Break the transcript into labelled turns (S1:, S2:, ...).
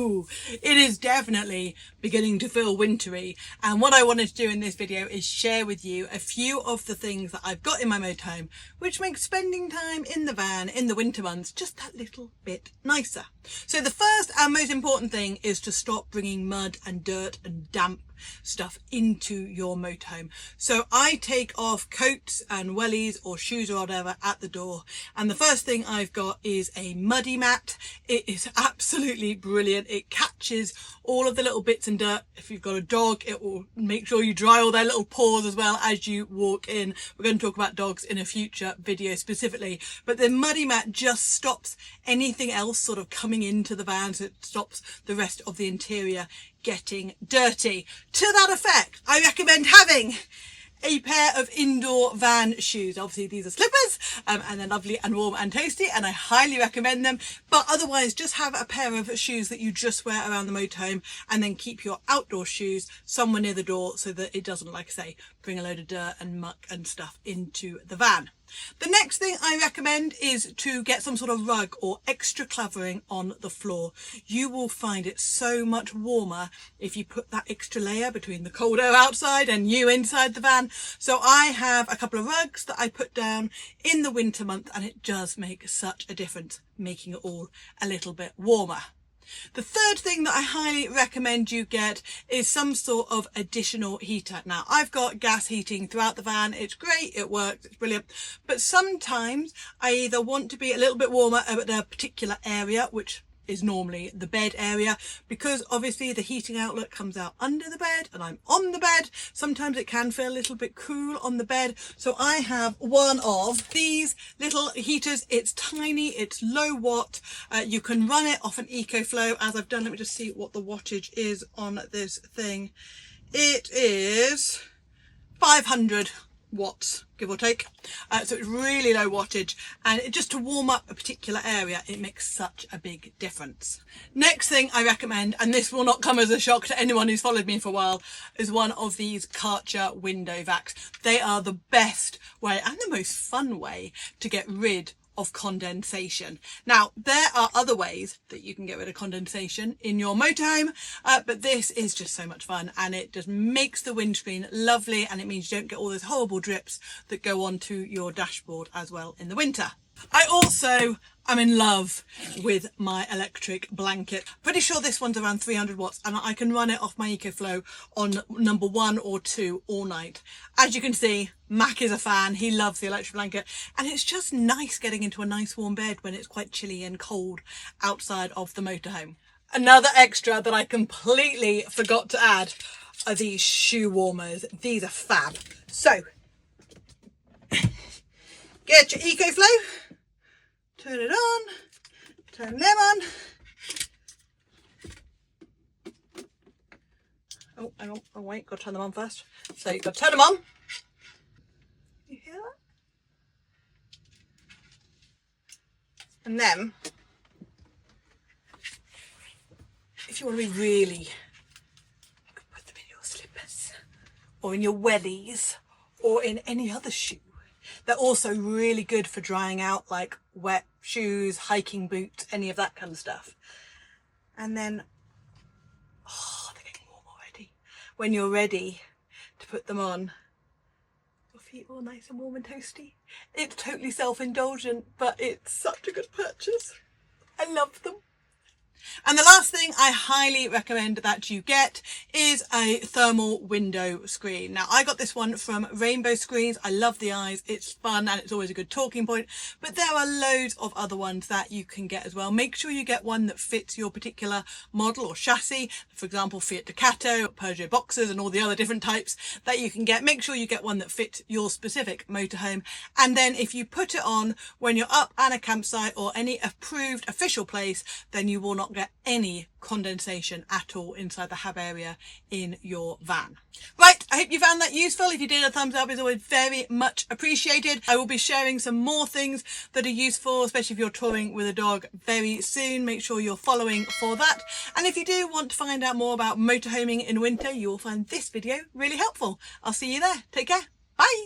S1: It is definitely beginning to feel wintry, and what I wanted to do in this video is share with you a few of the things that I've got in my motorhome which make spending time in the van in the winter months just that little bit nicer. So the first and most important thing is to stop bringing mud and dirt and damp stuff into your motorhome. So I take off coats and wellies or shoes or whatever at the door, and the first thing I've got is a muddy mat. It is absolutely brilliant. It catches all of the little bits and dirt. If you've got a dog, it will make sure you dry all their little paws as well as you walk in. We're going to talk about dogs in a future video specifically, but the muddy mat just stops anything else sort of coming into the van, so it stops the rest of the interior getting dirty. To that effect, I recommend having a pair of indoor van shoes. Obviously these are slippers, and they're lovely and warm and toasty, and I highly recommend them. But otherwise, just have a pair of shoes that you just wear around the motorhome, and then keep your outdoor shoes somewhere near the door so that it doesn't, like I say, bring a load of dirt and muck and stuff into the van. The next thing I recommend is to get some sort of rug or extra covering on the floor. You will find it so much warmer if you put that extra layer between the cold air outside and you inside the van. So I have a couple of rugs that I put down in the winter month, and it does make such a difference, making it all a little bit warmer. The third thing that I highly recommend you get is some sort of additional heater. Now, I've got gas heating throughout the van. It's great, it works, it's brilliant. But sometimes I either want to be a little bit warmer at a particular area, which is normally the bed area, because obviously the heating outlet comes out under the bed and I'm on the bed. Sometimes it can feel a little bit cool on the bed. So I have one of these little heaters. It's tiny, it's low watt. You can run it off an EcoFlow, as I've done. Let me just see what the wattage is on this thing. It is 500 watts, give or take. So it's really low wattage, and just to warm up a particular area, it makes such a big difference. Next thing I recommend, and this will not come as a shock to anyone who's followed me for a while, is one of these Karcher window vacs. They are the best way and the most fun way to get rid of condensation. Now, there are other ways that you can get rid of condensation in your motorhome, but this is just so much fun, and it just makes the windscreen lovely, and it means you don't get all those horrible drips that go onto your dashboard as well in the winter. I also am in love with my electric blanket. Pretty sure this one's around 300 watts, and I can run it off my EcoFlow on number 1 or 2 all night. As you can see, Mac is a fan. He loves the electric blanket, and it's just nice getting into a nice warm bed when it's quite chilly and cold outside of the motorhome. Another extra that I completely forgot to add are these shoe warmers. These are fab. So get your EcoFlow, turn it on, turn them on. Oh, hang on, oh wait, got to turn them on first. So you've got to turn them on. You hear that? And then, if you want to be really, you can put them in your slippers, or in your wellies, or in any other shoe. They're also really good for drying out, like wet shoes, hiking boots, any of that kind of stuff. And then, oh, they're getting warm already. When you're ready to put them on, your feet all nice and warm and toasty. It's totally self-indulgent, but it's such a good purchase. I love them. And the last thing I highly recommend that you get is a thermal window screen. Now, I got this one from Rainbow Screens. I love the eyes. It's fun and it's always a good talking point, but there are loads of other ones that you can get as well. Make sure you get one that fits your particular model or chassis. For example, Fiat Ducato, Peugeot Boxers, and all the other different types that you can get. Make sure you get one that fits your specific motorhome. And then if you put it on when you're up at a campsite or any approved official place, then you will not get any condensation at all inside the hab area in your van. Right, I hope you found that useful. If you did, a thumbs up is always very much appreciated. I will be sharing some more things that are useful, especially if you're touring with a dog, very soon. Make sure you're following for that. And if you do want to find out more about motorhoming in winter, you will find this video really helpful. I'll see you there. Take care. Bye.